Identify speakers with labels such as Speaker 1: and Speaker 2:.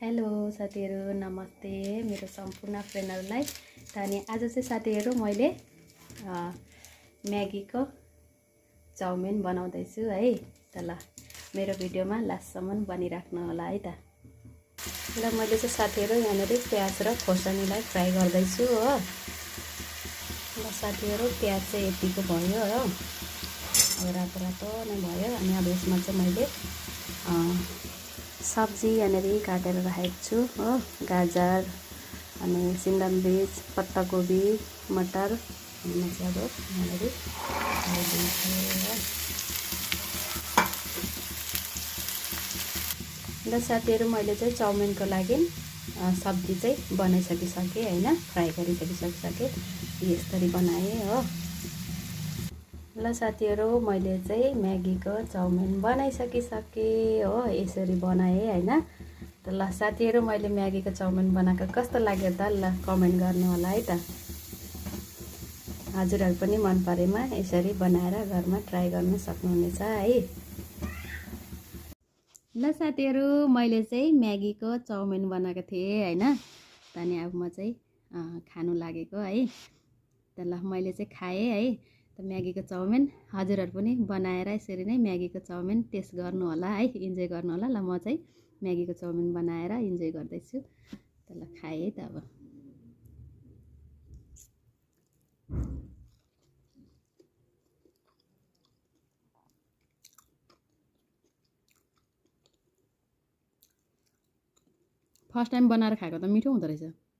Speaker 1: Hello साथीहरु, नमस्ते मेरो सम्पूर्ण फ्रेन्डहरुलाई। अनि आज चाहिँ साथीहरु मैले म्यागीको चाउमिन बनाउँदै छु है। त ल मेरो भिडियोमा लास्टसम्म बनिराख्नु होला है त। ल मैले चाहिँ साथीहरु यहाँनेरि प्याज र खोर्सानीलाई फ्राई गर्दै छु हो। ल साथीहरु प्याज चाहिँ यतिको भयो हो। अब रातो रातो नै भयो। अनि अब यसमा चाहिँ मैले सब्जी यहाँनेरि काटेर राखेको छु हो। गाजर अनि सिमला मिर्च, पत्ता गोभी, मटर अनि चाहिँ अब यहाँनेरि हालिदिन्छु हो। ल साथीहरु मैले चाहिँ चाउमिनको लागि सब्जी चाहिँ बनाइसकिसकेँ हैन, फ्राई गरिसकिसकेँ। यसरी बनाएँ हो। ल साथीहरु मैले चाहिँ म्यागीको चाउमिन बनाइसकिसकेँ हो। यसरी बनाएँ हैन। त ल साथीहरु मैले म्यागीको चाउमिन बनाएको कस्तो लाग्यो त ल कमेन्ट गर्नु होला है त। हजुरहरु पनि मन परेमा यसरी बनाएर घरमा ट्राई गर्न सक्नुहुनेछ है। ल साथीहरु मैले चाहिँ म्यागीको चाउमिन बनाएको थिएँ हैन। अनि अब म चाहिँ खानु लागेको है। त ल मैले चाहिँ खाएँ है। त म्यागीको चाउमिन हजुरहरु पनि बनाएर यसरी नै म्यागीको चाउमिन टेस्ट गर्नु होला है, इन्जोय गर्नु होला। ल म चाहिँ म्यागीको चाउमिन बनाएर इन्जोय गर्दै छु। त ल खाएँ है त अब। फर्स्ट टाइम बनाएर खाएको त मिठो हुँदो रहेछ।